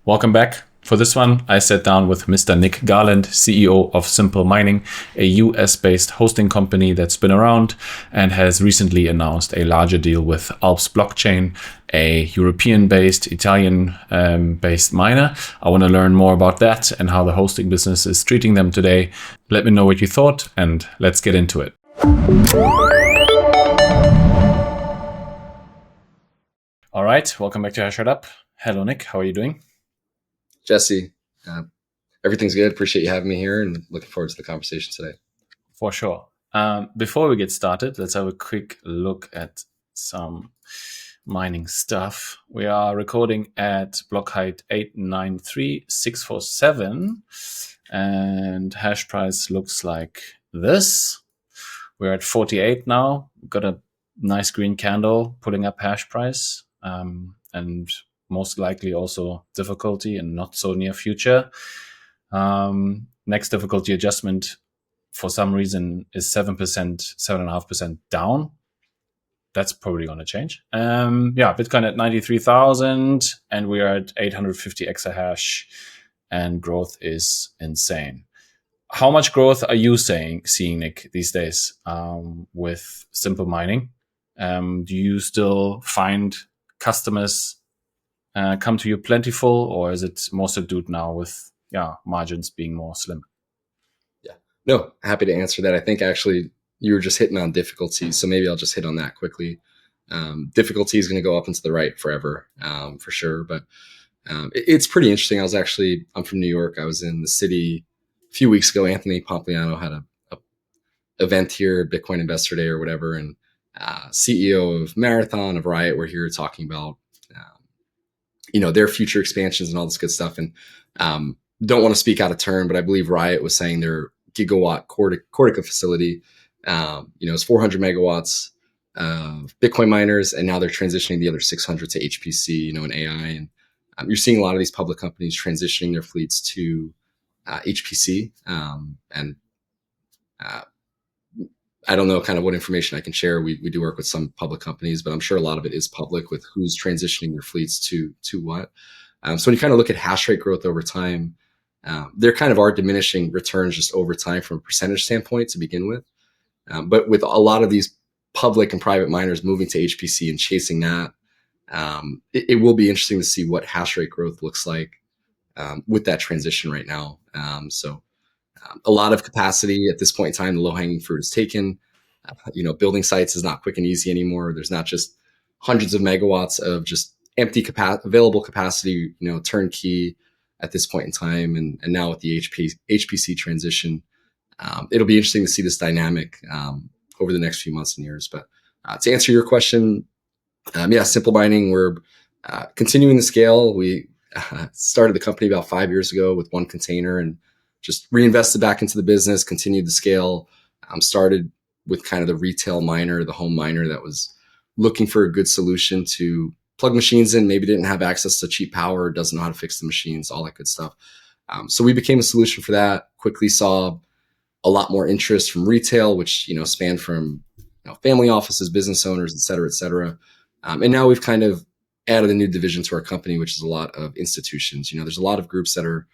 Welcome back. For this one, I sat down with Mr. Nick Garland, CEO of Simple Mining, a US-based hosting company that's been around and has recently announced a larger deal with Alps Blockchain, a European-based, Italian-based miner. I want to learn more about that and how the hosting business is treating them today. Let me know what you thought, and let's get into it. All right, welcome back to HashrateUp. Hello, Nick. How are you doing? Jesse, everything's good. Appreciate you having me here and looking forward to the conversation today. For sure. Before we get started, let's have a quick look at some mining stuff. We are recording at block height 893,647 and hash price looks like this. We're at 48 now. We've got a nice green candle pulling up hash price and most likely also difficulty and not so near future. Next difficulty adjustment for some reason is 7%, 7.5% down. That's probably going to change. Bitcoin at 93,000 and we are at 850 exahash and growth is insane. How much growth are you seeing, Nick, these days with Simple Mining? Do you still find customers come to you plentiful, or is it more subdued now with margins being more slim? Yeah, no, happy to answer that. I think actually you were just hitting on difficulty, so maybe I'll just hit on that quickly. Difficulty is going to go up and to the right forever, for sure. But it's pretty interesting. I'm from New York. I was in the city a few weeks ago. Anthony Pompliano had a event here, Bitcoin Investor Day or whatever, and CEO of Marathon, of Riot, were here talking about their future expansions and all this good stuff. And don't want to speak out of turn, but I believe Riot was saying their gigawatt Cortica facility, is 400 megawatts of Bitcoin miners, and now they're transitioning the other 600 to HPC, and AI. And you're seeing a lot of these public companies transitioning their fleets to HPC. I don't know kind of what information I can share. We do work with some public companies, but I'm sure a lot of it is public with who's transitioning their fleets to what. So when you kind of look at hash rate growth over time, there kind of are diminishing returns just over time from a percentage standpoint to begin with. But with a lot of these public and private miners moving to HPC and chasing that, it will be interesting to see what hash rate growth looks like with that transition right now. A lot of capacity at this point in time, the low-hanging fruit is taken. Building sites is not quick and easy anymore. There's not just hundreds of megawatts of just empty available capacity, turnkey at this point in time. And now with the HPC transition, it'll be interesting to see this dynamic over the next few months and years. But to answer your question, Simple Mining, we're continuing to scale. We started the company about 5 years ago with one container and just reinvested back into the business, continued to scale. Started with kind of the retail miner, the home miner that was looking for a good solution to plug machines in, maybe didn't have access to cheap power, doesn't know how to fix the machines, all that good stuff. So we became a solution for that, quickly saw a lot more interest from retail, which, spanned from family offices, business owners, et cetera, et cetera. And now we've kind of added a new division to our company, which is a lot of institutions. There's a lot of groups that are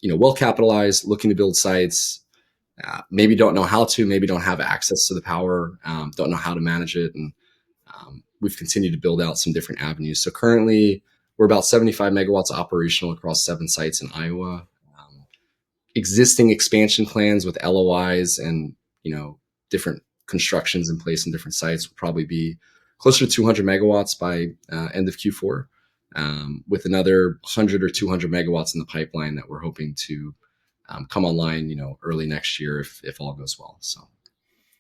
well capitalized, looking to build sites, maybe don't know how to, maybe don't have access to the power, don't know how to manage it. And we've continued to build out some different avenues. So currently we're about 75 megawatts operational across 7 sites in Iowa. Existing expansion plans with LOIs and, different constructions in place in different sites will probably be closer to 200 megawatts by end of Q4. With another 100 or 200 megawatts in the pipeline that we're hoping to come online, early next year if all goes well. So,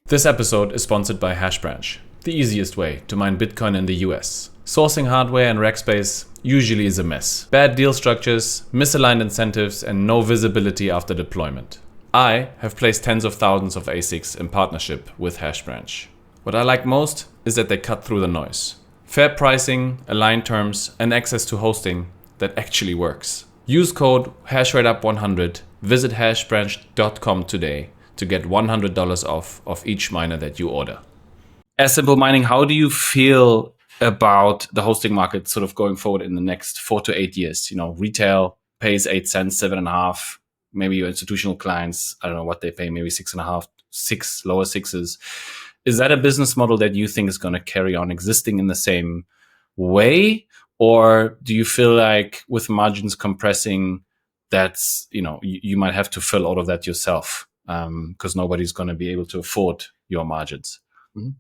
this episode is sponsored by Hashbranch, the easiest way to mine Bitcoin in the US. Sourcing hardware and rack space usually is a mess. Bad deal structures, misaligned incentives, and no visibility after deployment. I have placed tens of thousands of ASICs in partnership with Hashbranch. What I like most is that they cut through the noise. Fair pricing, aligned terms, and access to hosting that actually works. Use code HashrateUp100, visit hashbranch.com today to get $100 off of each miner that you order. As Simple Mining, how do you feel about the hosting market sort of going forward in the next 4 to 8 years? Retail pays 8 cents, 7.5. Maybe your institutional clients, I don't know what they pay, maybe 6.5, 6, lower sixes. Is that a business model that you think is going to carry on existing in the same way? Or do you feel like with margins compressing, that's, you might have to fill all of that yourself because nobody's going to be able to afford your margins? Mm-hmm.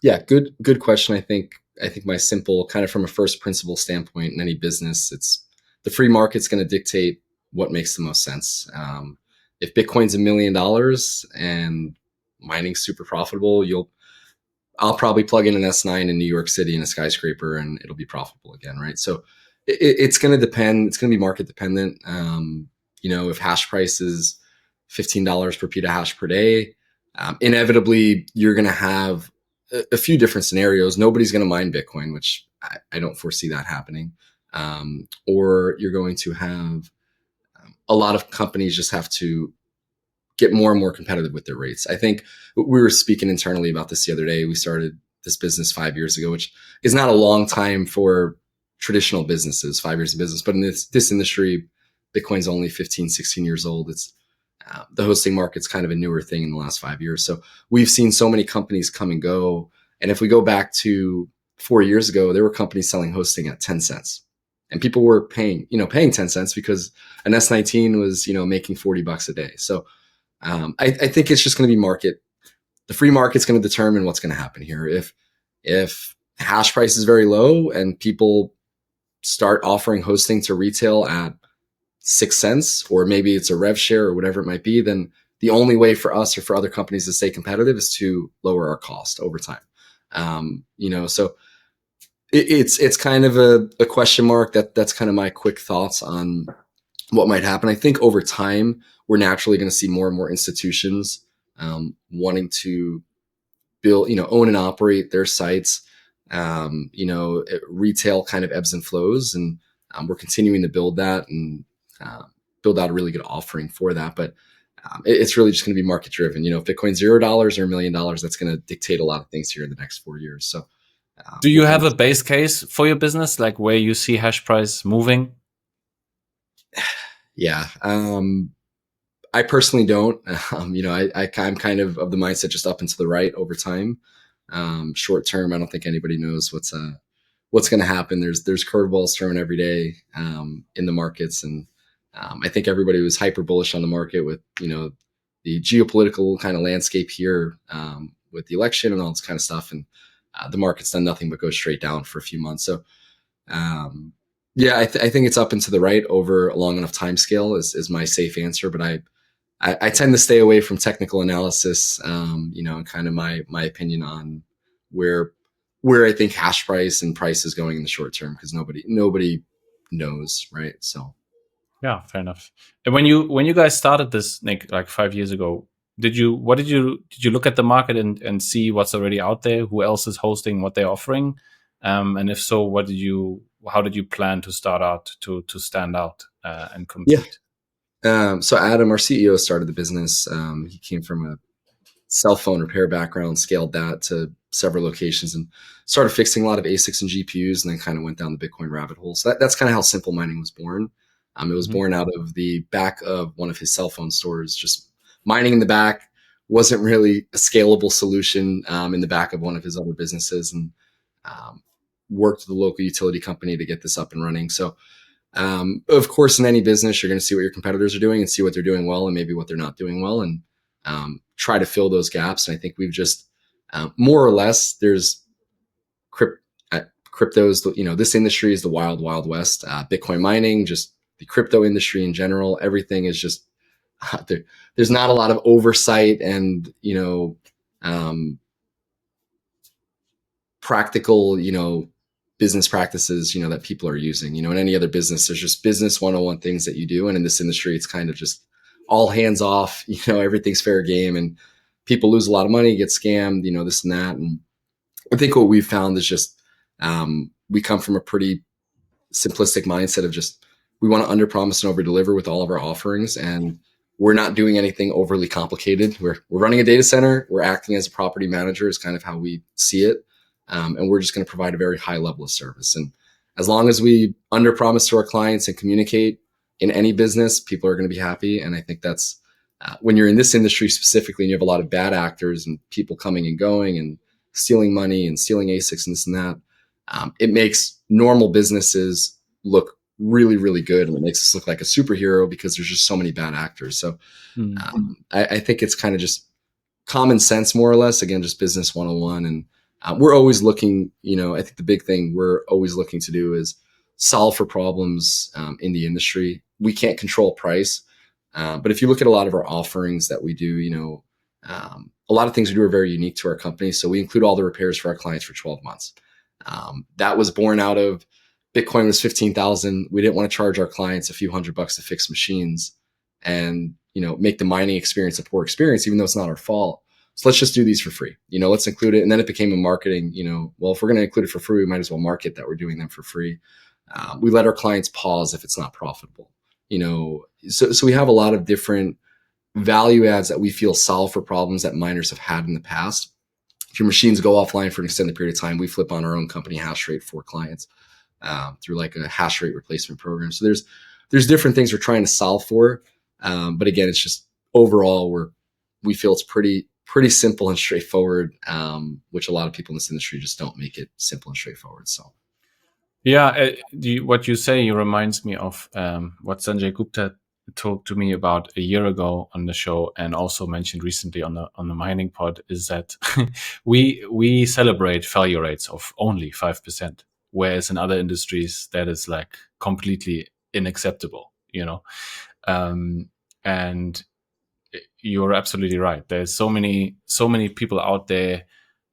Yeah, good question. I think my simple kind of from a first principle standpoint in any business, it's the free market's going to dictate what makes the most sense. If Bitcoin's $1 million and mining's super profitable, I'll probably plug in an S9 in New York City in a skyscraper and it'll be profitable again, right? So it's going to depend. It's going to be market dependent. If hash price is $15 per petahash per day, inevitably you're going to have a few different scenarios. Nobody's going to mine Bitcoin, which I don't foresee that happening. Or you're going to have a lot of companies just have to get more and more competitive with their rates. I think we were speaking internally about this the other day. We started this business 5 years ago, which is not a long time for traditional businesses, 5 years of business. But in this industry, Bitcoin's only 15, 16 years old. It's the hosting market's kind of a newer thing in the last 5 years. So we've seen so many companies come and go. And if we go back to 4 years ago, there were companies selling hosting at 10 cents. And people were paying 10 cents because an S19 was, making $40 a day. So I think it's just going to be market. The free market's going to determine what's going to happen here. If hash price is very low and people start offering hosting to retail at 6 cents, or maybe it's a rev share or whatever it might be, then the only way for us or for other companies to stay competitive is to lower our cost over time. So it's kind of a question mark. That's kind of my quick thoughts on what might happen. I think over time, we're naturally going to see more and more institutions wanting to build, own and operate their sites. Retail kind of ebbs and flows, and we're continuing to build that and build out a really good offering for that. But it's really just going to be market driven. If Bitcoin's $0 or $1 million, that's going to dictate a lot of things here in the next 4 years. So, do you have a base case for your business, like where you see hash price moving? Yeah. I personally don't. I'm kind of the mindset just up and to the right over time. Short term, I don't think anybody knows what's going to happen. There's curveballs thrown every day in the markets, and I think everybody was hyper bullish on the market with the geopolitical kind of landscape here with the election and all this kind of stuff, and the market's done nothing but go straight down for a few months. So. I think it's up and to the right over a long enough time scale is my safe answer. But I tend to stay away from technical analysis, and kind of my opinion on where I think hash price and price is going in the short term, because nobody knows, right? So yeah, fair enough. And when you guys started this, Nick, like 5 years ago, did you look at the market and see what's already out there, who else is hosting, what they're offering? And if so, how did you plan to start out to stand out and compete? Yeah. So Adam, our CEO, started the business. He came from a cell phone repair background, scaled that to several locations, and started fixing a lot of ASICs and GPUs, and then kind of went down the Bitcoin rabbit hole. So that's kind of how Simple Mining was born. It was born out of the back of one of his cell phone stores. Just mining in the back wasn't really a scalable solution in the back of one of his other businesses, and worked with the local utility company to get this up and running. So, of course, in any business, you're going to see what your competitors are doing and see what they're doing well and maybe what they're not doing well, and try to fill those gaps. And I think we've just more or less, there's cryptos, this industry is the wild, wild west. Bitcoin mining, just the crypto industry in general, everything is just, there's not a lot of oversight and, practical, business practices, that people are using. In any other business, there's just business 101 things that you do. And in this industry, it's kind of just all hands off, everything's fair game, and people lose a lot of money, get scammed, this and that. And I think what we've found is just, we come from a pretty simplistic mindset of just, we want to under promise and over deliver with all of our offerings. And we're not doing anything overly complicated. We're running a data center. We're acting as a property manager is kind of how we see it. and we're just going to provide a very high level of service. And as long as we under promise to our clients and communicate in any business, people are going to be happy. And I think that's when you're in this industry specifically, and you have a lot of bad actors and people coming and going and stealing money and stealing ASICs and this and that, it makes normal businesses look really, really good. And it makes us look like a superhero because there's just so many bad actors. So I think it's kind of just common sense, more or less. Again, just business 101. And we're always looking, I think the big thing we're always looking to do is solve for problems in the industry. We can't control price. But if you look at a lot of our offerings that we do, a lot of things we do are very unique to our company. So we include all the repairs for our clients for 12 months. That was born out of Bitcoin was 15,000. We didn't want to charge our clients a few $100 to fix machines and, make the mining experience a poor experience, even though it's not our fault. So let's just do these for free. Let's include it. And then it became a marketing, well, if we're going to include it for free, we might as well market that we're doing them for free. We let our clients pause if it's not profitable, so we have a lot of different value adds that we feel solve for problems that miners have had in the past. If your machines go offline for an extended period of time, we flip on our own company Hashrate for clients through like a Hashrate replacement program. So there's different things we're trying to solve for. But again, it's just overall we feel it's pretty simple and straightforward, which a lot of people in this industry just don't make it simple and straightforward. So. Yeah, what you say reminds me of what Sanjay Gupta talked to me about a year ago on the show, and also mentioned recently on the mining pod, is that we celebrate failure rates of only 5%, whereas in other industries that is like completely unacceptable, and you're absolutely right. There's so many people out there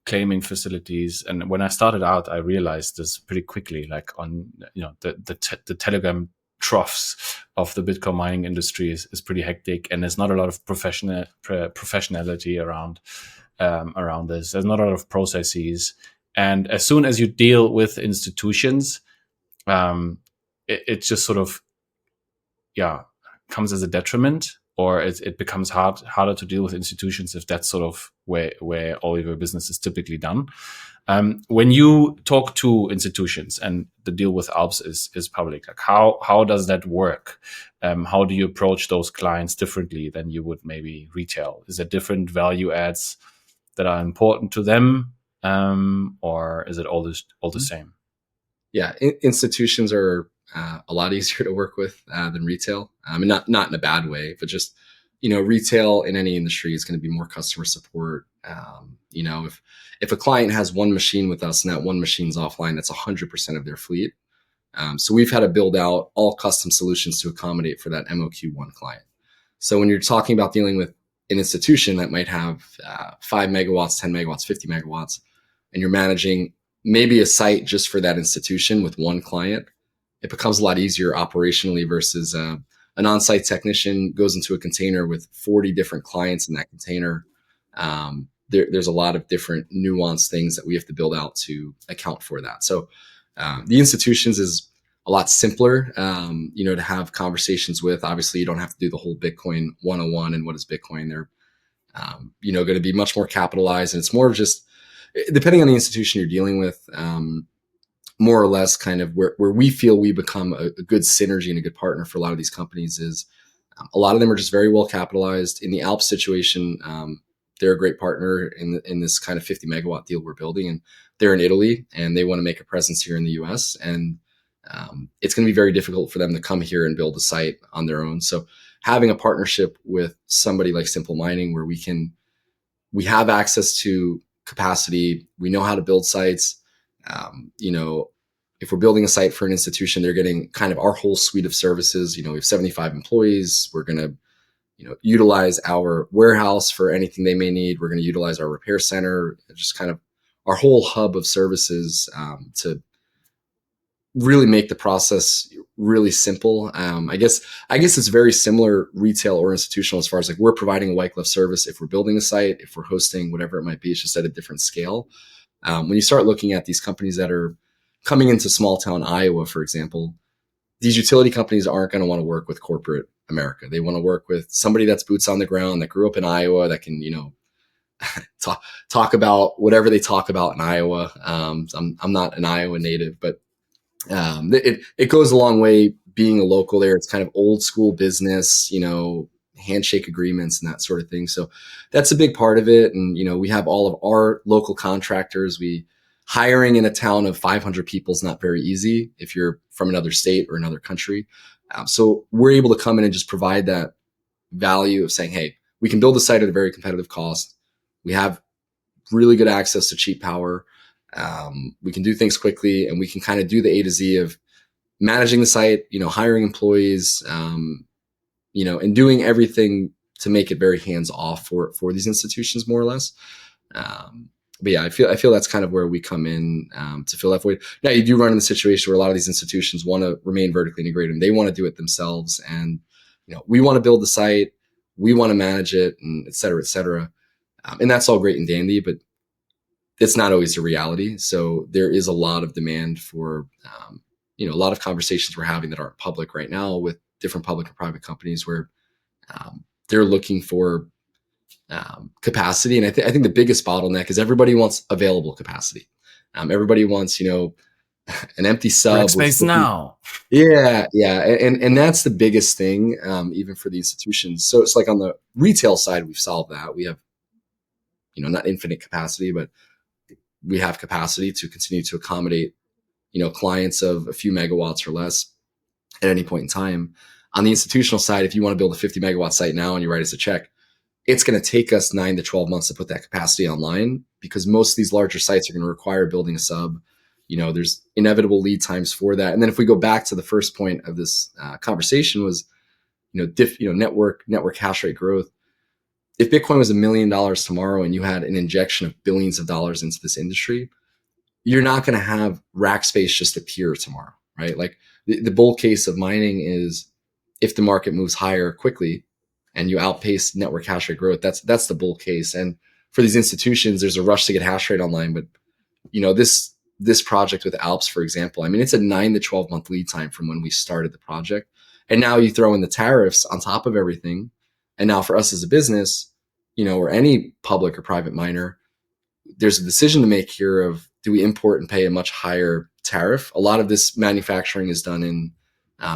claiming facilities, and when I started out, I realized this pretty quickly. Like on the Telegram troughs of the Bitcoin mining industry is pretty hectic, and there's not a lot of professionality around this. There's not a lot of processes, and as soon as you deal with institutions, it just sort of comes as a detriment, or it becomes harder to deal with institutions if that's sort of where all of your business is typically done. When you talk to institutions and the deal with Alps is public, like how does that work? How do you approach those clients differently than you would maybe retail? Is there different value adds that are important to them, or is it all the same? Yeah, institutions are a lot easier to work with than retail. I mean, not in a bad way, but just, retail in any industry is going to be more customer support. If a client has one machine with us and that one machine's offline, that's 100% of their fleet. So we've had to build out all custom solutions to accommodate for that MOQ1 client. So when you're talking about dealing with an institution that might have 5 megawatts, 10 megawatts, 50 megawatts, and you're managing maybe a site just for that institution with one client, it becomes a lot easier operationally versus an on-site technician goes into a container with 40 different clients in that container. There's a lot of different nuanced things that we have to build out to account for that. So the institutions is a lot simpler, to have conversations with. Obviously, you don't have to do the whole Bitcoin 101 and what is Bitcoin. They're, going to be much more capitalized, and it's more of just, depending on the institution you're dealing with, more or less kind of where we feel we become a good synergy and a good partner for a lot of these companies is a lot of them are just very well capitalized. In the Alps situation, they're a great partner in this kind of 50 megawatt deal we're building, and they're in Italy and they want to make a presence here in the US. And it's going to be very difficult for them to come here and build a site on their own. So having a partnership with somebody like Simple Mining, where we have access to capacity, we know how to build sites. If we're building a site for an institution, they're getting kind of our whole suite of services. We have 75 employees. We're going to, utilize our warehouse for anything they may need. We're going to utilize our repair center, just kind of our whole hub of services to really make the process really simple. I guess it's very similar retail or institutional as far as like we're providing a white glove service. If we're building a site, if we're hosting, whatever it might be, it's just at a different scale. When you start looking at these companies that are coming into small town Iowa, for example, these utility companies aren't going to want to work with corporate America. They want to work with somebody that's boots on the ground, that grew up in Iowa, that can, talk about whatever they talk about in Iowa. I'm not an Iowa native, but it goes a long way being a local there. It's kind of old school business, handshake agreements and that sort of thing. So that's a big part of it. And, we have all of our local contractors. Hiring in a town of 500 people is not very easy if you're from another state or another country. So we're able to come in and just provide that value of saying, hey, we can build a site at a very competitive cost. We have really good access to cheap power. We can do things quickly, and we can kind of do the A to Z of managing the site, hiring employees, and doing everything to make it very hands off for these institutions, more or less. But yeah, I feel that's kind of where we come in to fill that void. Now, you do run in the situation where a lot of these institutions want to remain vertically integrated and they want to do it themselves. And we want to build the site, we want to manage it, and et cetera, et cetera. And that's all great and dandy, but it's not always the reality. So there is a lot of demand for, a lot of conversations we're having that aren't public right now with different public and private companies where they're looking for capacity. And I think the biggest bottleneck is everybody wants available capacity. Everybody wants, an empty sub. Space now. Yeah. And that's the biggest thing, even for the institutions. So it's like on the retail side, we've solved that. We have, not infinite capacity, but we have capacity to continue to accommodate, clients of a few megawatts or less at any point in time. On the institutional side, if you want to build a 50 megawatt site now and you write us a check, it's going to take us 9 to 12 months to put that capacity online, because most of these larger sites are going to require building a sub. There's inevitable lead times for that. And then if we go back to the first point of this conversation was, network hash rate growth. If Bitcoin was $1 million tomorrow and you had an injection of billions of dollars into this industry, you're not going to have rack space just appear tomorrow, right? Like the bull case of mining is if the market moves higher quickly and you outpace network hash rate growth, that's the bull case. And for these institutions, there's a rush to get hash rate online. But, this project with Alps, for example, it's a 9 to 12 month lead time from when we started the project. And now you throw in the tariffs on top of everything. And now for us as a business, or any public or private miner, there's a decision to make here of, do we import and pay a much higher tariff? A lot of this manufacturing is done in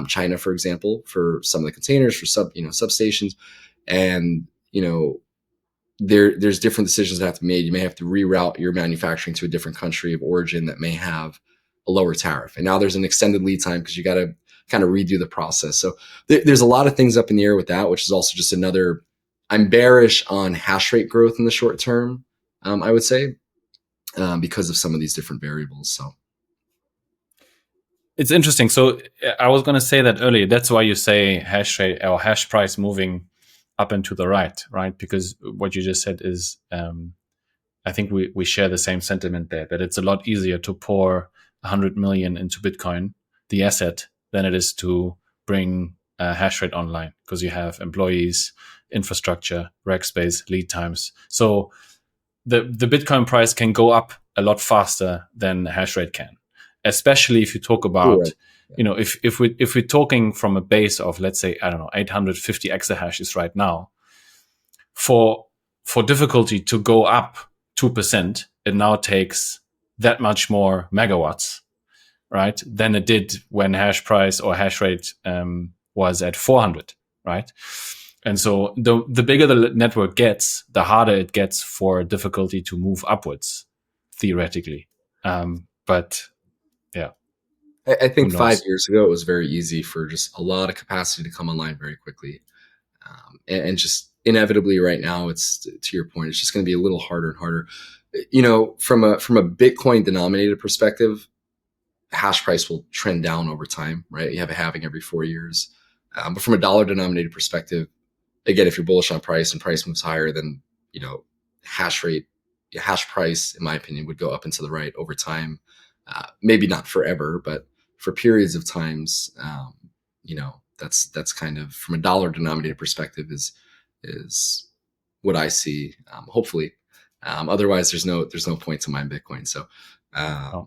China, for example, for some of the containers, for substations. And, there's different decisions that have to be made. You may have to reroute your manufacturing to a different country of origin that may have a lower tariff. And now there's an extended lead time because you got to kind of redo the process. So there's a lot of things up in the air with that, which is also just another, I'm bearish on hash rate growth in the short term, I would say, because of some of these different variables. So it's interesting. So I was going to say that earlier. That's why you say hash rate or hash price moving up and to the right? Because what you just said is, I think we share the same sentiment there, that it's a lot easier to pour 100 million into Bitcoin, the asset, than it is to bring hash rate online, because you have employees, infrastructure, rack space, lead times. So the Bitcoin price can go up a lot faster than hash rate can, especially if you talk about, if we're talking from a base of, let's say, 850 exahashes right now, for difficulty to go up 2%, it now takes that much more megawatts, right, than it did when hash price or hash rate was at 400, right? And so the bigger the network gets, the harder it gets for difficulty to move upwards, theoretically. But yeah. I think 5 years ago, it was very easy for just a lot of capacity to come online very quickly. And just inevitably right now, it's, to your point, it's just going to be a little harder and harder. From a Bitcoin denominated perspective, hash price will trend down over time, right? You have a halving every 4 years. But from a dollar denominated perspective, again, if you're bullish on price and price moves higher, then, hash price, in my opinion, would go up and to the right over time. Maybe not forever, but for periods of times, that's kind of, from a dollar denominated perspective, is what I see. Hopefully, otherwise there's no point to mine Bitcoin. So, yeah.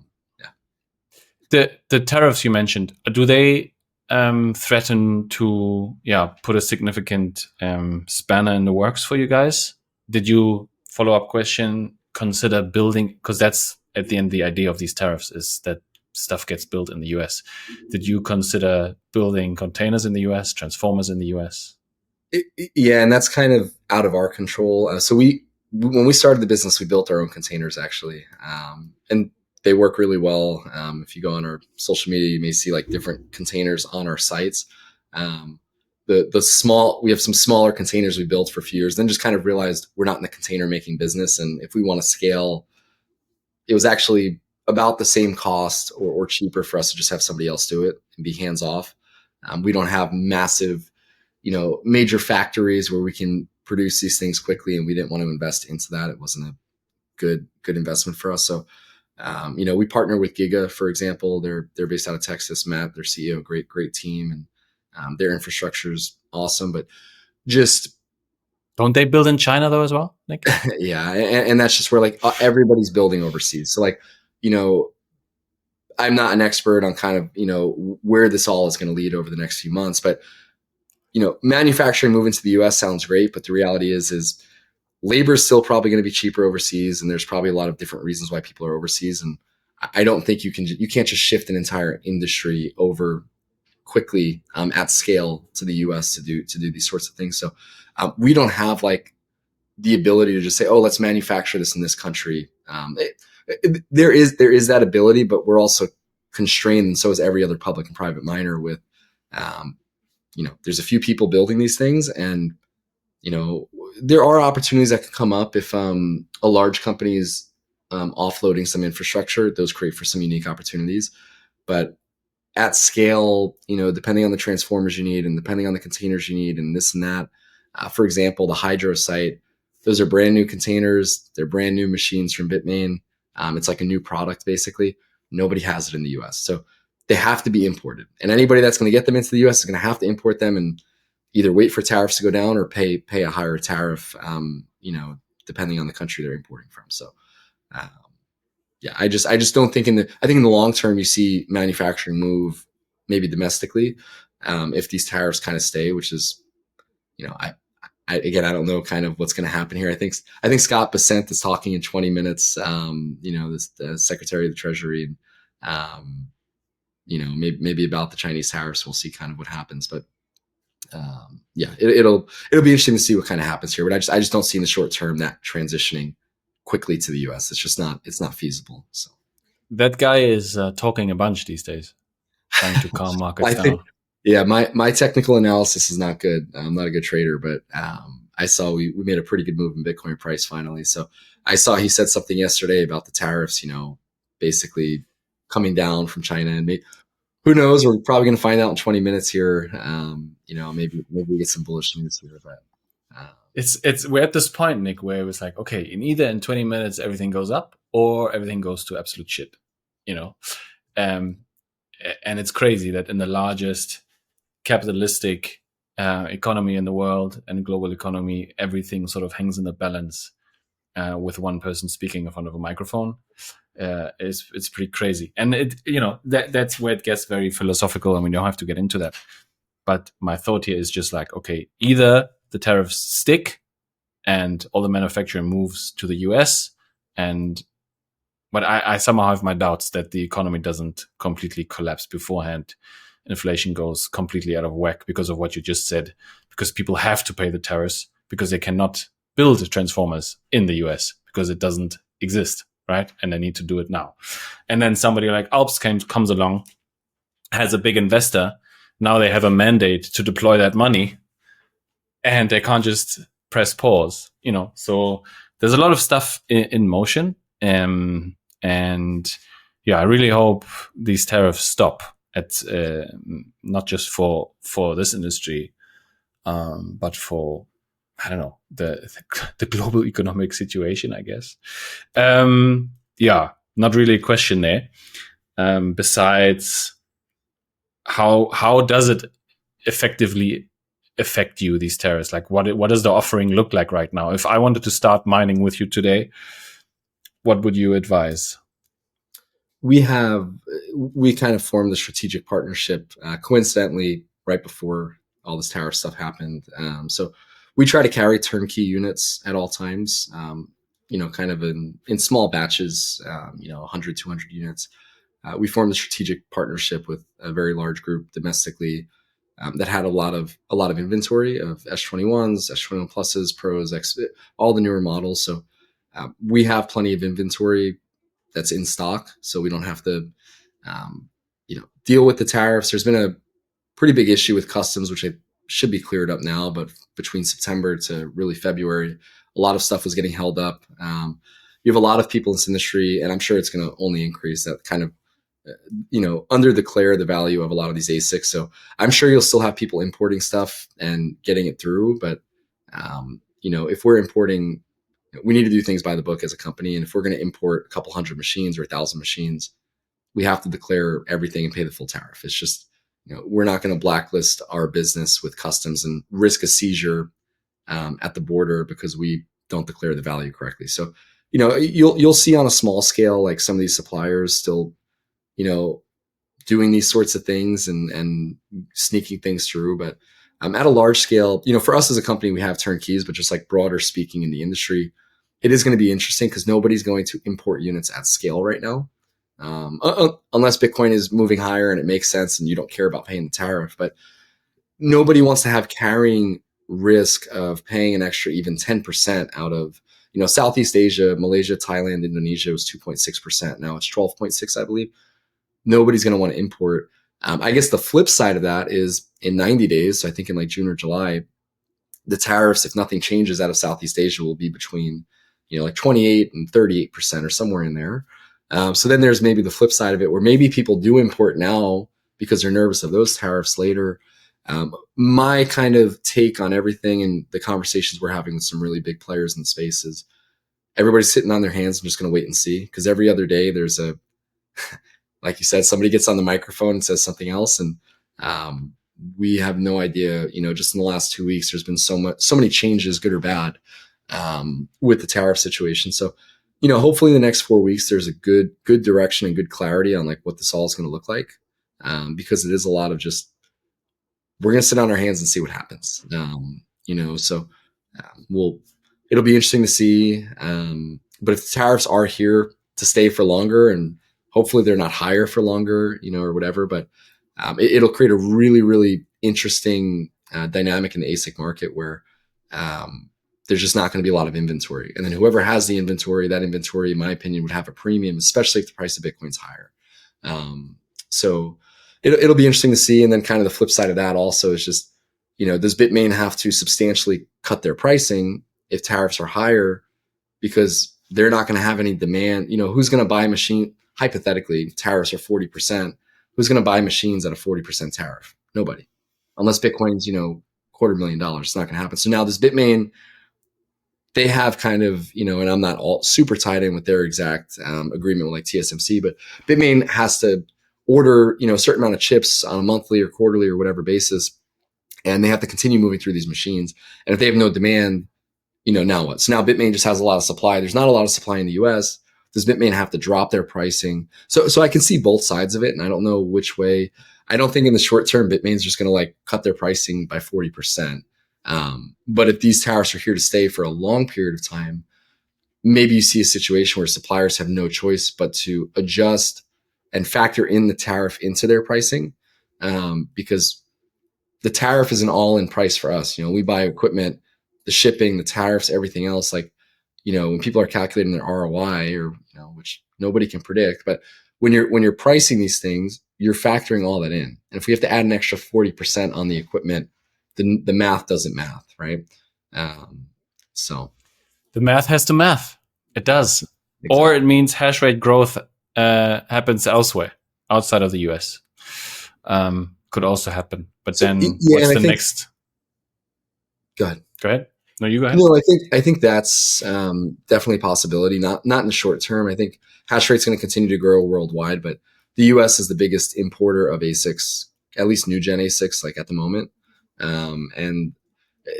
The tariffs you mentioned, do they threaten to put a significant spanner in the works for you guys? Did you follow-up question, consider building, because that's at the end the idea of these tariffs is that stuff gets built in the US. Did you consider building containers in the US, transformers in the US? Yeah, and that's kind of out of our control. So when we started the business, we built our own containers actually, and they work really well. If you go on our social media, you may see like different containers on our sites. We have some smaller containers we built for a few years, then just kind of realized we're not in the container making business, and if we want to scale, it was actually about the same cost or cheaper for us to just have somebody else do it and be hands off. We don't have massive, major factories where we can produce these things quickly, and we didn't want to invest into that. It wasn't a good investment for us. So, we partner with Giga, for example. They're based out of Texas. Matt, their CEO, great team, and their infrastructure is awesome. But just don't they build in China though as well, Nick? Yeah, and that's just where like everybody's building overseas. So like, I'm not an expert on kind of where this all is going to lead over the next few months, but manufacturing moving to the US sounds great, but the reality is labor is still probably going to be cheaper overseas, and there's probably a lot of different reasons why people are overseas. And I don't think you can't just shift an entire industry over quickly at scale to the US to do these sorts of things. So we don't have like the ability to just say, oh, let's manufacture this in this country. There is that ability, but we're also constrained, and so is every other public and private miner with, there's a few people building these things, and, there are opportunities that could come up if a large company is offloading some infrastructure. Those create for some unique opportunities. But at scale, depending on the transformers you need and depending on the containers you need and this and that, for example, the Hydro site, those are brand new containers. They're brand new machines from Bitmain. It's like a new product, basically. Nobody has it in the US. So they have to be imported. And anybody that's going to get them into the US is going to have to import them and either wait for tariffs to go down or pay a higher tariff, depending on the country they're importing from. So, I just don't think I think in the long term, you see manufacturing move maybe domestically, if these tariffs kind of stay, which is, again, I don't know kind of what's going to happen here. I think Scott Bessent is talking in 20 minutes, the Secretary of the Treasury, and, maybe about the Chinese tariffs. We'll see kind of what happens, but it'll be interesting to see what kind of happens here. But I just don't see in the short term that transitioning quickly to the US. It's not feasible. So that guy is talking a bunch these days, trying to calm markets down. Yeah, my technical analysis is not good. I'm not a good trader, but I saw we made a pretty good move in Bitcoin price finally. So I saw he said something yesterday about the tariffs, basically coming down from China, and who knows? We're probably going to find out in 20 minutes here. Maybe we get some bullish news here, but we're at this point, Nick, where it was like, okay, in 20 minutes everything goes up or everything goes to absolute shit, and it's crazy that in the largest capitalistic economy in the world and global economy, everything sort of hangs in the balance with one person speaking in front of a microphone. It's pretty crazy, and that's where it gets very philosophical, and we don't have to get into that. But my thought here is just like, okay, either the tariffs stick and all the manufacturing moves to the US, but I somehow have my doubts that the economy doesn't completely collapse beforehand. Inflation goes completely out of whack because of what you just said, because people have to pay the tariffs because they cannot build transformers in the US because it doesn't exist, right? And they need to do it now. And then somebody like Alps comes along, has a big investor. Now they have a mandate to deploy that money, and they can't just press pause, So there's a lot of stuff in motion. And I really hope these tariffs stop at not just for this industry, but for, I don't know, the global economic situation, I guess. Not really a question there. Besides, how does it effectively affect you, these tariffs? Like what does the offering look like right now? If I wanted to start mining with you today, what would you advise? We kind of formed the strategic partnership coincidentally right before all this tariff stuff happened. So we try to carry turnkey units at all times. kind of in small batches, 100, 200 units. We formed a strategic partnership with a very large group domestically that had a lot of inventory of S21s, S21 Pluses, Pros, all the newer models. So we have plenty of inventory that's in stock, so we don't have to, deal with the tariffs. There's been a pretty big issue with customs, which should be cleared up now, but between September to really February, a lot of stuff was getting held up. You have a lot of people in this industry, and I'm sure it's going to only increase, that kind of under declare the value of a lot of these ASICs. So I'm sure you'll still have people importing stuff and getting it through. But, if we're importing, we need to do things by the book as a company. And if we're going to import a couple hundred machines or 1,000 machines, we have to declare everything and pay the full tariff. It's just, we're not going to blacklist our business with customs and risk a seizure at the border because we don't declare the value correctly. So, you'll see on a small scale, like some of these suppliers still, doing these sorts of things and sneaking things through. But at a large scale, for us as a company, we have turnkeys, but just like broader speaking in the industry, it is going to be interesting because nobody's going to import units at scale right now. Unless Bitcoin is moving higher and it makes sense and you don't care about paying the tariff. But nobody wants to have carrying risk of paying an extra even 10% out of, Southeast Asia, Malaysia, Thailand, Indonesia was 2.6%. Now it's 12.6, I believe. Nobody's going to want to import. I guess the flip side of that is in 90 days, so I think in like June or July, the tariffs, if nothing changes out of Southeast Asia, will be between, like 28 and 38% or somewhere in there. So then there's maybe the flip side of it where maybe people do import now because they're nervous of those tariffs later. My kind of take on everything and the conversations we're having with some really big players in the space is everybody's sitting on their hands and just going to wait and see, because every other day there's like you said, somebody gets on the microphone and says something else. And we have no idea, just in the last 2 weeks, there's been so many changes, good or bad, with the tariff situation. So, hopefully in the next 4 weeks, there's a good direction and good clarity on like what this all is going to look like. Because it is a lot of just, we're going to sit on our hands and see what happens. It'll be interesting to see. But if the tariffs are here to stay for longer, and hopefully they're not higher for longer, or whatever, but it'll create a really, really interesting dynamic in the ASIC market where there's just not going to be a lot of inventory. And then whoever has the inventory, that inventory, in my opinion, would have a premium, especially if the price of Bitcoin's higher. So it'll be interesting to see. And then kind of the flip side of that also is just, does Bitmain have to substantially cut their pricing if tariffs are higher, because they're not going to have any demand? Who's going to buy a machine? Hypothetically, tariffs are 40%. Who's going to buy machines at a 40% tariff? Nobody, unless Bitcoin's, $250,000. It's not going to happen. So now this Bitmain, they have kind of, and I'm not all super tied in with their exact agreement with like TSMC, but Bitmain has to order, a certain amount of chips on a monthly or quarterly or whatever basis, and they have to continue moving through these machines. And if they have no demand, now what? So now Bitmain just has a lot of supply. There's not a lot of supply in the US. Does Bitmain have to drop their pricing? So I can see both sides of it, and I don't know which way. I don't think in the short term Bitmain's just going to like cut their pricing by 40%. But if these tariffs are here to stay for a long period of time, maybe you see a situation where suppliers have no choice but to adjust and factor in the tariff into their pricing, because the tariff is an all-in price for us. We buy equipment, the shipping, the tariffs, everything else. Like, when people are calculating their ROI, or which nobody can predict, but when you're pricing these things, you're factoring all that in. And if we have to add an extra 40% on the equipment, then the math doesn't math, right? So the math has to math. It does. Exactly. Or it means hash rate growth happens elsewhere, outside of the US. Could also happen. But then what's the next? Go ahead. No, you go ahead. No, I think that's definitely a possibility. Not in the short term. I think hash rate's going to continue to grow worldwide, but the US is the biggest importer of ASICs, at least new gen ASICs, like at the moment. And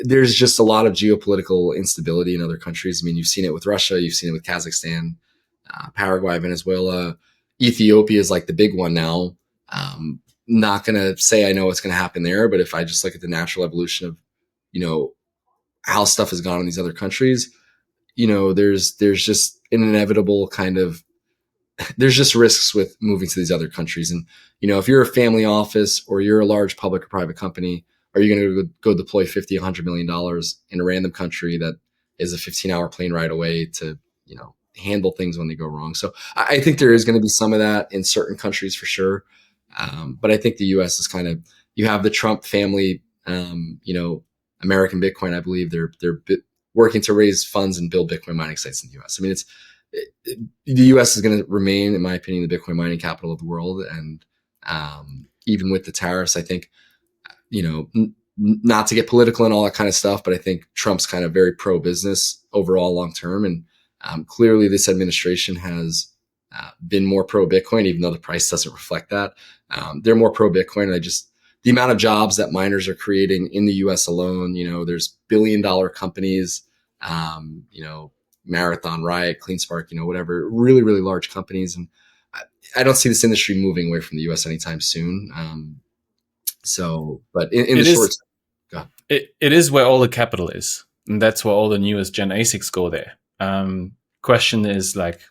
there's just a lot of geopolitical instability in other countries. I mean, you've seen it with Russia, you've seen it with Kazakhstan, Paraguay, Venezuela. Ethiopia is like the big one now. Not going to say I know what's going to happen there, but if I just look at the natural evolution of, how stuff has gone in these other countries, there's just an inevitable kind of, there's just risks with moving to these other countries. And, if you're a family office or you're a large public or private company, are you going to go deploy $50, $100 million in a random country that is a 15-hour plane ride away to, handle things when they go wrong? So I think there is going to be some of that in certain countries for sure. But I think the U.S. is kind of, you have the Trump family, American Bitcoin, I believe they're working to raise funds and build Bitcoin mining sites in the U.S. I mean, the U.S. is going to remain, in my opinion, the Bitcoin mining capital of the world. And even with the tariffs, I think, not to get political and all that kind of stuff, but I think Trump's kind of very pro-business overall long term. And clearly this administration has been more pro-Bitcoin, even though the price doesn't reflect that. They're more pro-Bitcoin. And the amount of jobs that miners are creating in the U.S. alone, there's billion-dollar companies, Marathon, Riot, CleanSpark, whatever, really, really large companies. And I don't see this industry moving away from the U.S. anytime soon. But in the short term, it is where all the capital is. And that's where all the newest gen ASICs go there. Question is like,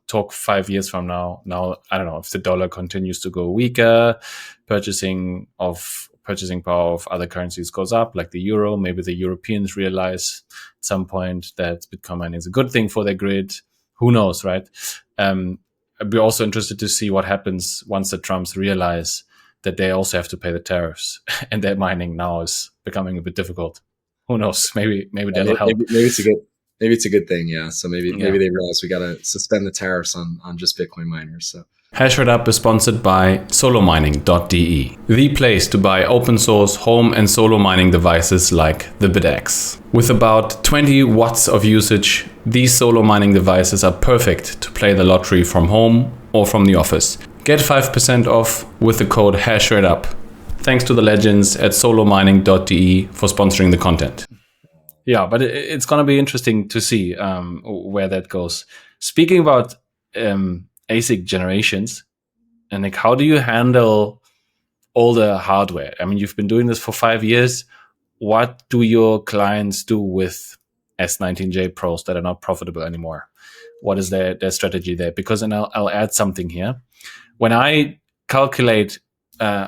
talk 5 years from now. Now, I don't know if the dollar continues to go weaker, purchasing power of other currencies goes up, like the euro. Maybe the Europeans realize at some point that Bitcoin mining is a good thing for their grid. Who knows, right? I'd be also interested to see what happens once the Trumps realize that they also have to pay the tariffs and their mining now is becoming a bit difficult. Who knows? Maybe that'll help. Maybe it's a good thing. Yeah. So maybe they realize we got to suspend the tariffs on just Bitcoin miners. So. HashrateUp is sponsored by solomining.de, the place to buy open source home and solo mining devices like the BitX. With about 20 watts of usage, these solo mining devices are perfect to play the lottery from home or from the office. Get 5% off with the code HashrateUp. Thanks to the legends at solomining.de for sponsoring the content. Yeah, but it's going to be interesting to see where that goes. Speaking about ASIC generations, and like, how do you handle all the hardware? I mean, you've been doing this for 5 years. What do your clients do with S19j Pros that are not profitable anymore? What is their strategy there? Because, and I'll add something here. When I calculate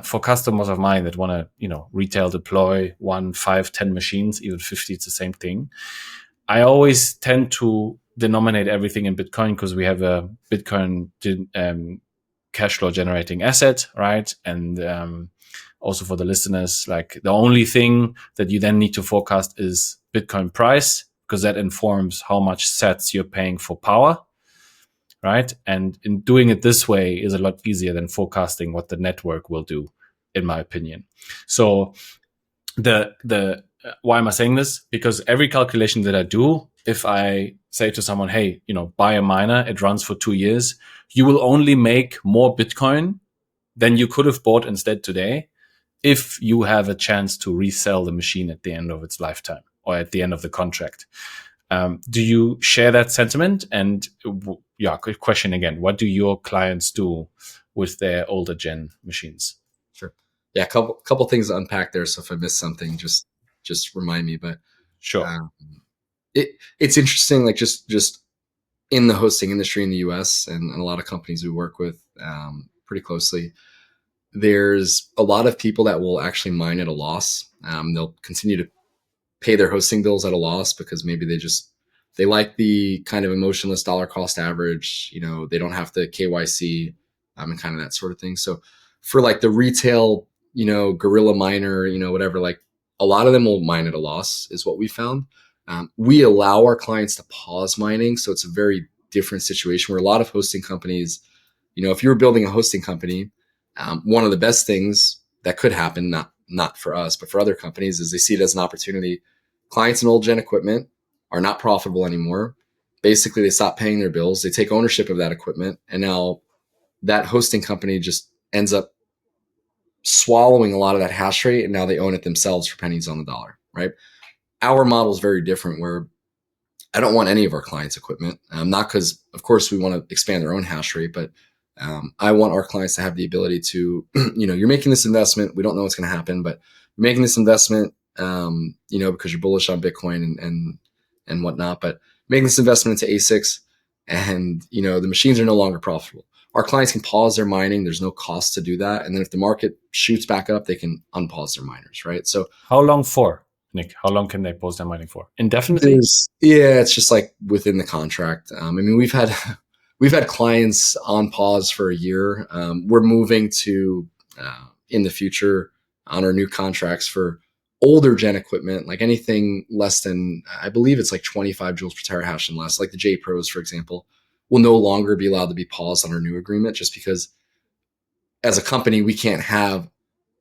for customers of mine that want to, retail deploy 1, 5, 10 machines, even 50, it's the same thing. I always tend to denominate everything in Bitcoin because we have a Bitcoin cash flow generating asset, right? And also for the listeners, like the only thing that you then need to forecast is Bitcoin price, because that informs how much sats you're paying for power, right? And in doing it this way is a lot easier than forecasting what the network will do, in my opinion. So why am I saying this? Because every calculation that I do, if I say to someone, hey, buy a miner, it runs for 2 years, you will only make more Bitcoin than you could have bought instead today if you have a chance to resell the machine at the end of its lifetime or at the end of the contract. Do you share that sentiment? And good question again. What do your clients do with their older gen machines? Sure. Yeah, a couple things to unpack there. So if I missed something, just remind me. But sure. It's interesting, like just in the hosting industry in the US and a lot of companies we work with pretty closely, there's a lot of people that will actually mine at a loss. They'll continue to pay their hosting bills at a loss because maybe they like the kind of emotionless dollar cost average. They don't have to KYC and kind of that sort of thing. So for like the retail, guerrilla miner, whatever, like a lot of them will mine at a loss is what we found. We allow our clients to pause mining. So it's a very different situation where a lot of hosting companies, if you're building a hosting company, one of the best things that could happen, not for us, but for other companies, is they see it as an opportunity. Clients in old gen equipment are not profitable anymore. Basically, they stop paying their bills. They take ownership of that equipment. And now that hosting company just ends up swallowing a lot of that hash rate. And now they own it themselves for pennies on the dollar, right? Our model is very different, where I don't want any of our clients' equipment. Not because, of course, we want to expand their own hash rate, but I want our clients to have the ability to, you're making this investment. We don't know what's going to happen, but you're making this investment, because you're bullish on Bitcoin and whatnot. But making this investment into ASICs, and the machines are no longer profitable. Our clients can pause their mining. There's no cost to do that. And then if the market shoots back up, they can unpause their miners, right? So how long for, Nick? How long can they pause their mining for? Indefinitely? It's just like within the contract. I mean, we've had clients on pause for a year. We're moving to in the future on our new contracts for older gen equipment, like anything less than, I believe it's like 25 joules per terahash and less, like the J Pros, for example, will no longer be allowed to be paused on our new agreement, just because as a company, we can't have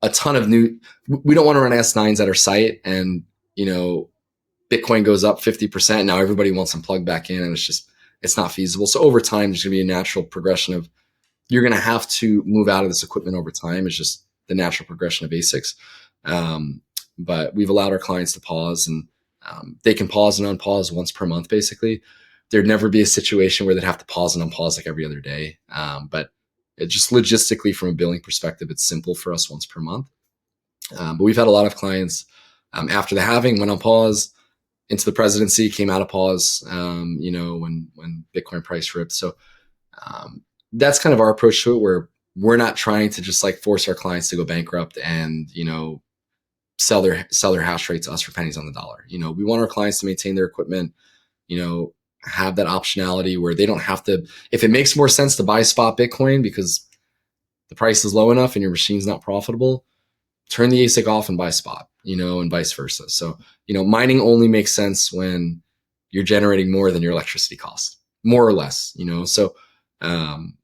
a ton of we don't want to run S9s at our site and, Bitcoin goes up 50%. Now everybody wants them plugged back in, and it's not feasible. So over time, there's going to be a natural progression of, you're going to have to move out of this equipment over time. It's just the natural progression of ASICs. But we've allowed our clients to pause, and they can pause and unpause once per month, basically. There'd never be a situation where they'd have to pause and unpause like every other day. But it just logistically, from a billing perspective, it's simple for us once per month. But we've had a lot of clients after the halving went on pause, into the presidency, came out of pause, when Bitcoin price ripped. So that's kind of our approach to it, where we're not trying to just like force our clients to go bankrupt and, sell their hash rate to us for pennies on the dollar. We want our clients to maintain their equipment, have that optionality where they don't have to, if it makes more sense to buy spot Bitcoin because the price is low enough and your machine's not profitable, turn the ASIC off and buy spot, and vice versa. So, mining only makes sense when you're generating more than your electricity cost, more or less, So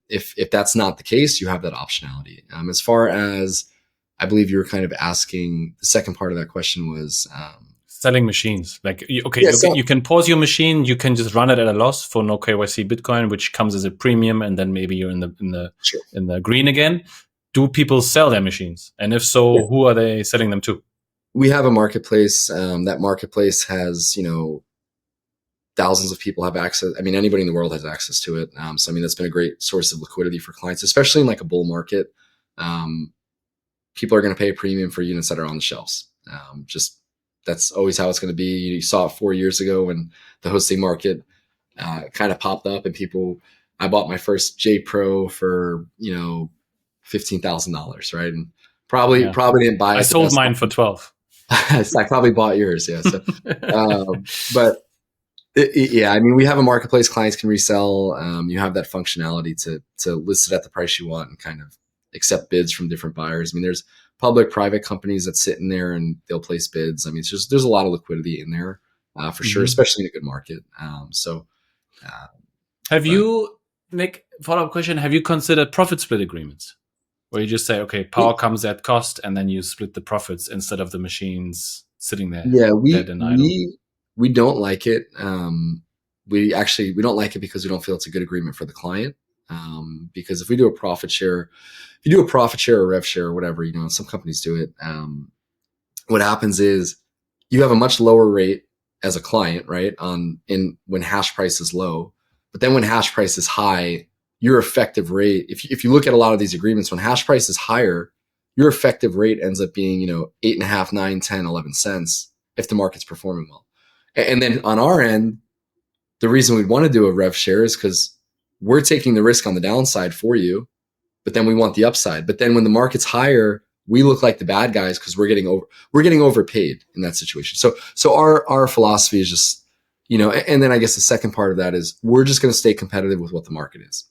if that's not the case, you have that optionality. As far as, I believe you were kind of asking, the second part of that question was selling machines. Like, you can pause your machine, you can just run it at a loss for no KYC Bitcoin, which comes as a premium, and then maybe you're in the green again. Do people sell their machines? And if so, Who are they selling them to? We have a marketplace. That marketplace has, thousands of people have access. I mean, anybody in the world has access to it. So, I mean, that's been a great source of liquidity for clients, especially in like a bull market. People are going to pay a premium for units that are on the shelves. That's always how it's going to be. You saw it 4 years ago when the hosting market kind of popped up, and I bought my first J Pro for, $15,000, right? And probably didn't buy it. I sold mine for 12. I probably bought yours, yeah. So, but I mean, we have a marketplace. Clients can resell. You have that functionality to list it at the price you want and kind of accept bids from different buyers. I mean, there's public, private companies that sit in there and they'll place bids. I mean, there's a lot of liquidity in there for sure, especially in a good market. Have you, Nick, follow-up question, have you considered profit split agreements? Where you just say, okay, power comes at cost, and then you split the profits instead of the machines sitting there. Yeah, we don't like it. We don't like it because we don't feel it's a good agreement for the client. Because if we do a profit share, if you do a profit share or rev share or whatever, some companies do it. What happens is you have a much lower rate as a client, right? When hash price is low, but then when hash price is high, your effective rate, if you look at a lot of these agreements, when hash price is higher, your effective rate ends up being, 8.5, 9, 10, 11 cents if the market's performing well. And then on our end, the reason we'd want to do a rev share is because we're taking the risk on the downside for you, but then we want the upside. But then when the market's higher, we look like the bad guys because we're getting overpaid in that situation. So our philosophy is just, and then I guess the second part of that is we're just going to stay competitive with what the market is.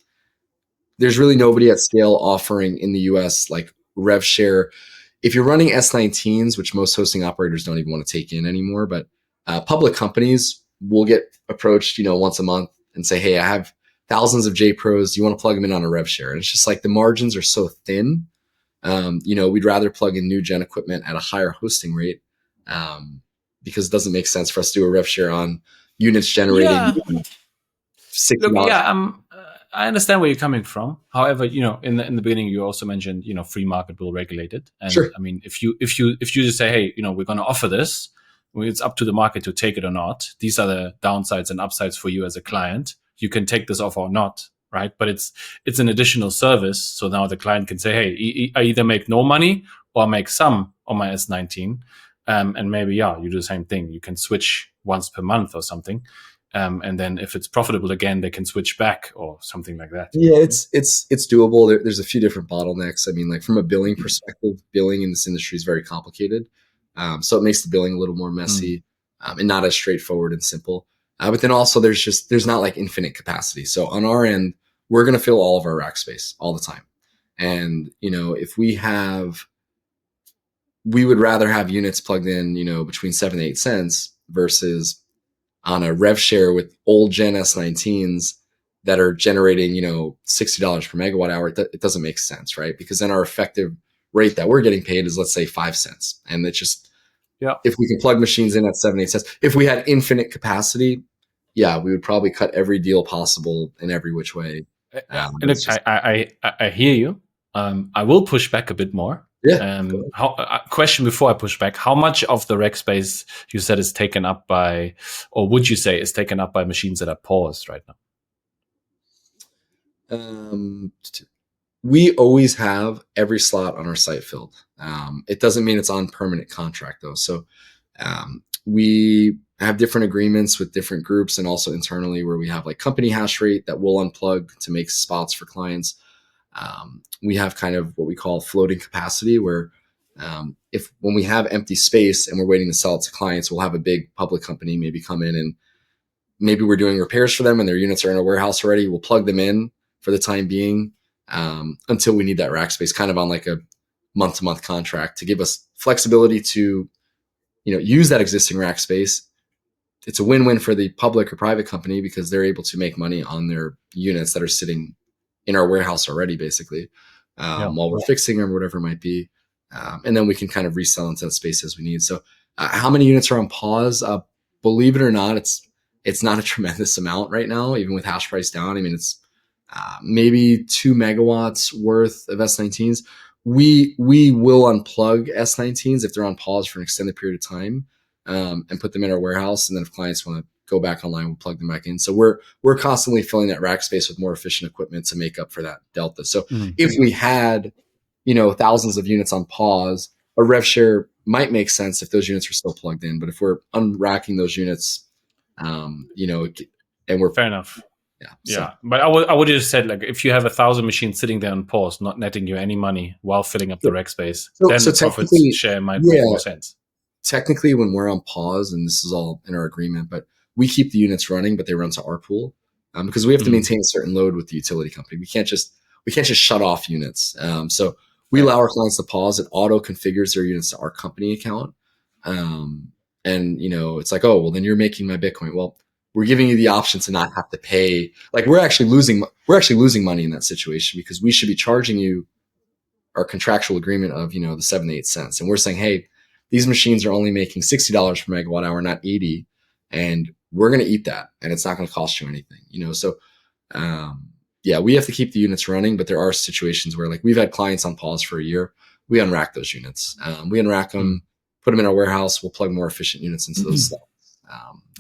There's really nobody at scale offering in the US like rev share. If you're running S19s, which most hosting operators don't even want to take in anymore, but public companies will get approached, once a month and say, hey, I have thousands of J Pros. Do you want to plug them in on a rev share? And it's just like the margins are so thin. We'd rather plug in new gen equipment at a higher hosting rate because it doesn't make sense for us to do a rev share on units generating $60. Look, I understand where you're coming from. However, in the beginning, you also mentioned, free market will regulate it. And sure. I mean, if you just say, hey, we're going to offer this, it's up to the market to take it or not. These are the downsides and upsides for you as a client. You can take this offer or not, right? But it's an additional service. So now the client can say, hey, I either make no money or make some on my S19. And maybe, you do the same thing. You can switch once per month or something. and then if it's profitable again, they can switch back or something like that. Yeah, it's doable. There's a few different bottlenecks. I mean, like from a billing perspective, billing in this industry is very complicated. So it makes the billing a little more messy and not as straightforward and simple. But then also there's not like infinite capacity. So on our end, we're going to fill all of our rack space all the time. And, if we would rather have units plugged in, between 7 and 8 cents versus on a rev share with old Gen S19s that are generating, $60 per megawatt hour. It doesn't make sense, right? Because then our effective rate that we're getting paid is, let's say, 5 cents. And it's just, if we can plug machines in at 7, 8 cents, if we had infinite capacity, we would probably cut every deal possible in every which way. Look, I hear you. I will push back a bit more. Yeah. Question before I push back: how much of the rack space you said is taken up by, or would you say is taken up by machines that are paused right now? We always have every slot on our site filled. It doesn't mean it's on permanent contract though. So we have different agreements with different groups and also internally where we have like company hash rate that we'll unplug to make spots for clients. We have kind of what we call floating capacity where when we have empty space and we're waiting to sell it to clients, we'll have a big public company maybe come in and maybe we're doing repairs for them and their units are in a warehouse already. We'll plug them in for the time being until we need that rack space, kind of on like a month-to-month contract to give us flexibility to use that existing rack space. It's a win-win for the public or private company because they're able to make money on their units that are sitting in our warehouse already, basically, while we're fixing them or whatever it might be. And then we can kind of resell into that space as we need. So how many units are on pause? Believe it or not, it's not a tremendous amount right now, even with hash price down. I mean, it's maybe 2 megawatts worth of S19s. We will unplug S19s if they're on pause for an extended period of time and put them in our warehouse. And then if clients want to go back online, we'll plug them back in. So we're constantly filling that rack space with more efficient equipment to make up for that delta. So if we had, thousands of units on pause, a rev share might make sense if those units are still plugged in. But if we're unracking those units, and we're fair enough. Yeah. So. But I would have said, like, if you have 1,000 machines sitting there on pause, not netting you any money while filling up the rack space, then the profit share might make more sense. Technically, when we're on pause, and this is all in our agreement, but we keep the units running, but they run to our pool because we have to maintain a certain load with the utility company. We can't just shut off units. So we allow our clients to pause. It auto configures their units to our company account, and it's like, oh, well, then you're making my Bitcoin. Well, we're giving you the option to not have to pay. Like we're actually losing money in that situation because we should be charging you our contractual agreement of the 7 to 8 cents, and we're saying, hey, these machines are only making $60 per megawatt hour, not 80, and we're going to eat that, and it's not going to cost you anything. So we have to keep the units running, but there are situations where like we've had clients on pause for a year. We unrack those units. We unrack them, put them in our warehouse. We'll plug more efficient units into those slots.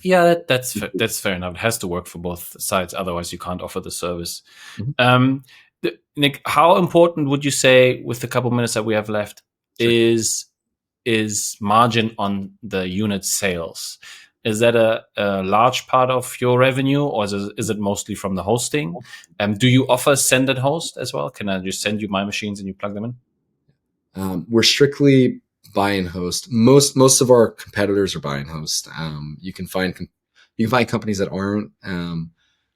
That's fair enough. It has to work for both sides. Otherwise, you can't offer the service. Nick, how important would you say, with the couple minutes that we have left, is margin on the unit sales? Is that a large part of your revenue, or is it mostly from the hosting? Do you offer send and host as well? Can I just send you my machines and you plug them in? We're strictly buy and host. Most of our competitors are buy and host. You can find companies that aren't.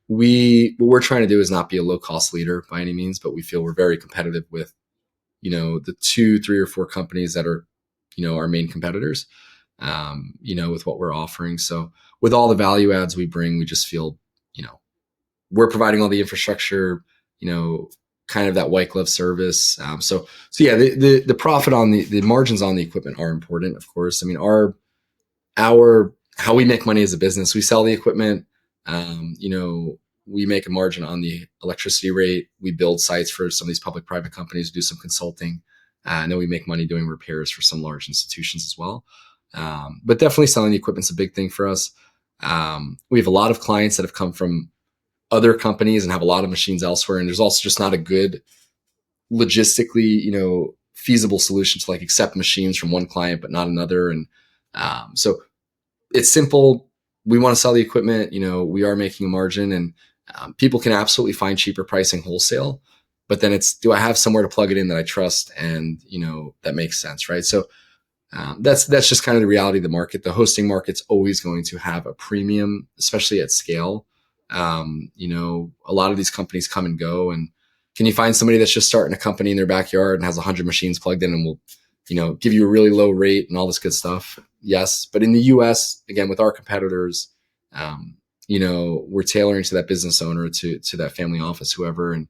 What we're trying to do is not be a low cost leader by any means, but we feel we're very competitive with the 2, 3, or 4 companies that are our main competitors. With what we're offering. So with all the value adds we bring, we just feel we're providing all the infrastructure, kind of that white glove service. So the profit on the margins on the equipment are important, of course. I mean, our how we make money as a business, we sell the equipment, we make a margin on the electricity rate. We build sites for some of these public private companies, do some consulting, and then we make money doing repairs for some large institutions as well. But definitely selling the equipment's a big thing for us. We have a lot of clients that have come from other companies and have a lot of machines elsewhere. And there's also just not a good logistically, feasible solution to like accept machines from one client, but not another. And so it's simple. we want to sell the equipment. We are making a margin, and people can absolutely find cheaper pricing wholesale. But then it's, do I have somewhere to plug it in that I trust and that makes sense, right? So that's just kind of the reality of the market. The hosting market's always going to have a premium, especially at scale. A lot of these companies come and go, and can you find somebody that's just starting a company in their backyard and has 100 machines plugged in and will, give you a really low rate and all this good stuff? Yes. But in the US, again, with our competitors, we're tailoring to that business owner, to that family office, whoever, and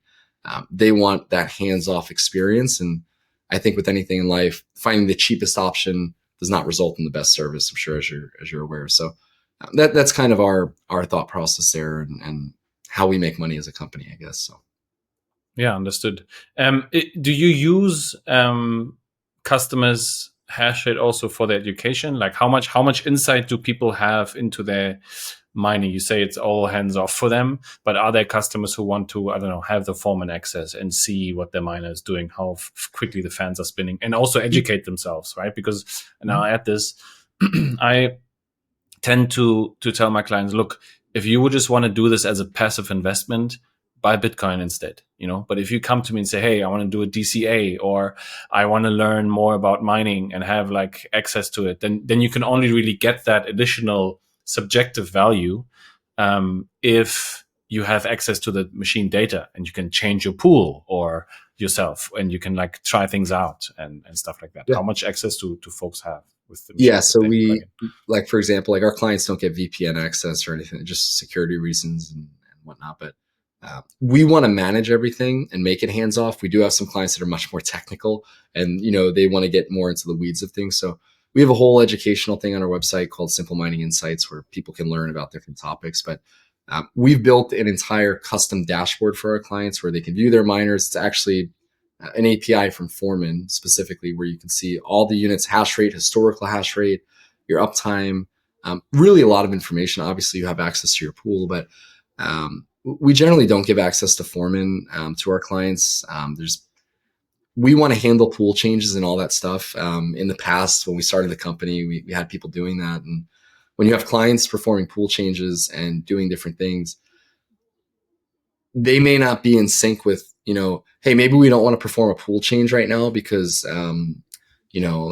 they want that hands-off experience. And I think with anything in life, finding the cheapest option does not result in the best service, I'm sure, as you're aware. So that's kind of our thought process there, and how we make money as a company, I guess. So. Yeah, understood. Do you use customers' Hashrate also for their education? Like how much insight do people have into their mining? You say it's all hands off for them, but are there customers who want to, I don't know, have the foreman access and see what their miner is doing, how quickly the fans are spinning, and also educate themselves, right? Because, and I'll add this, I tend to tell my clients, look, if you would just want to do this as a passive investment, buy Bitcoin instead, But if you come to me and say, hey, I want to do a DCA, or I want to learn more about mining and have like access to it, then you can only really get that additional subjective value if you have access to the machine data, and you can change your pool or yourself, and you can like try things out and stuff like that. Yeah. How much access do folks have with the machine? Yeah, so we, like, for example, like our clients don't get VPN access or anything, just security reasons and whatnot, but we want to manage everything and make it hands off. We do have some clients that are much more technical, and they want to get more into the weeds of things. So we have a whole educational thing on our website called Simple Mining Insights, where people can learn about different topics. But we've built an entire custom dashboard for our clients where they can view their miners. It's actually an API from Foreman specifically, where you can see all the units, hash rate, historical hash rate, your uptime, really a lot of information. Obviously, you have access to your pool, but we generally don't give access to Foreman to our clients. We want to handle pool changes and all that stuff. In the past, when we started the company, we had people doing that. And when you have clients performing pool changes and doing different things, they may not be in sync with, hey, maybe we don't want to perform a pool change right now because, let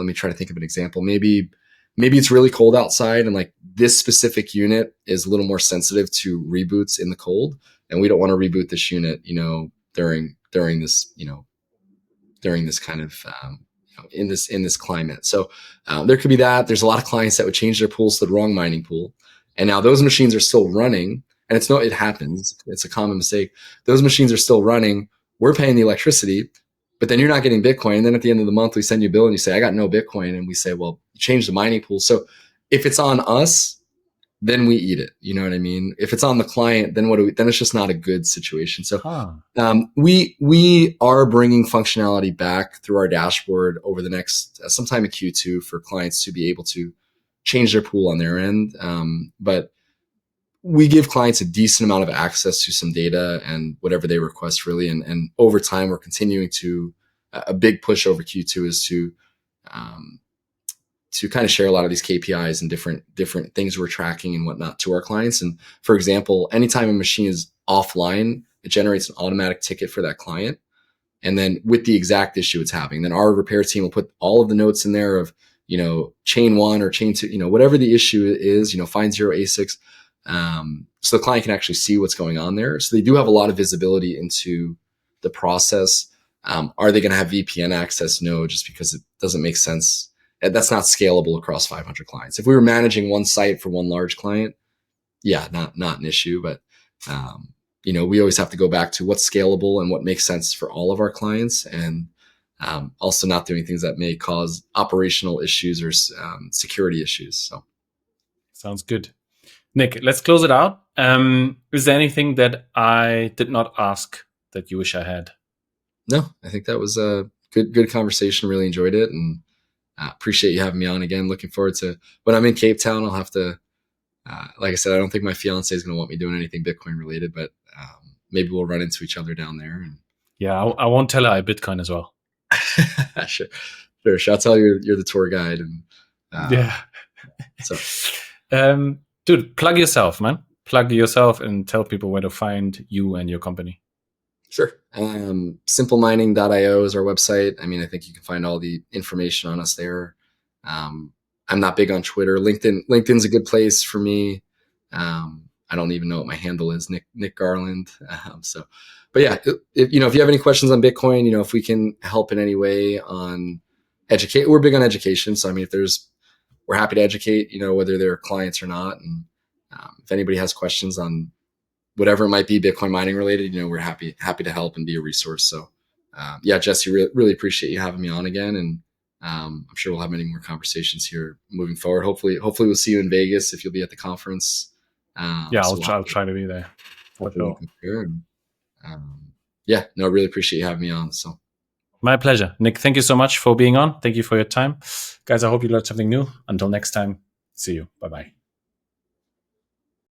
me try to think of an example. Maybe it's really cold outside, and like this specific unit is a little more sensitive to reboots in the cold, and we don't want to reboot this unit, during this, during this kind of, in this climate. So there could be that. There's a lot of clients that would change their pools to the wrong mining pool, and now those machines are still running. And it happens. It's a common mistake. Those machines are still running. We're paying the electricity, but then you're not getting Bitcoin. And then at the end of the month, we send you a bill and you say, I got no Bitcoin. And we say, well, you changed the mining pool. So if it's on us, then we eat it. You know what I mean? If it's on the client, then then it's just not a good situation. So we are bringing functionality back through our dashboard over the next, sometime in Q2, for clients to be able to change their pool on their end. But we give clients a decent amount of access to some data and whatever they request, really. And over time, we're continuing to, a big push over Q2 is to kind of share a lot of these KPIs and different things we're tracking and whatnot to our clients. And for example, anytime a machine is offline, it generates an automatic ticket for that client. And then with the exact issue it's having, then our repair team will put all of the notes in there of, chain 1 or chain 2, whatever the issue is, find 0 ASICs. So the client can actually see what's going on there. So they do have a lot of visibility into the process. Are they going to have VPN access? No, just because it doesn't make sense. That's not scalable across 500 clients. If we were managing one site for one large client, yeah, not an issue. But, we always have to go back to what's scalable and what makes sense for all of our clients. And also not doing things that may cause operational issues or security issues. So, sounds good. Nick, let's close it out. Is there anything that I did not ask that you wish I had? No, I think that was a good conversation. Really enjoyed it, and appreciate you having me on again. Looking forward to when I'm in Cape Town. I'll have to, like I said, I don't think my fiance is going to want me doing anything Bitcoin related, but maybe we'll run into each other down there. And yeah, I won't tell her I Bitcoin as well. Sure. I'll tell you you're the tour guide, and yeah. So. Dude, plug yourself, man. Plug yourself and tell people where to find you and your company. Sure. Simplemining.io is our website. I mean, I think you can find all the information on us there. I'm not big on Twitter. LinkedIn's a good place for me. I don't even know what my handle is, Nick Garland. But yeah, if you have any questions on Bitcoin, if we can help in any way on educate, we're big on education. So I mean, we're happy to educate, whether they're clients or not. And if anybody has questions on whatever it might be Bitcoin mining related, we're happy to help and be a resource. So yeah, Jesse, really appreciate you having me on again. And I'm sure we'll have many more conversations here moving forward. Hopefully we'll see you in Vegas if you'll be at the conference. I'll try to be there. For sure. Yeah, no, I really appreciate you having me on. So my pleasure. Nick, thank you so much for being on. Thank you for your time. Guys, I hope you learned something new. Until next time, see you. Bye-bye.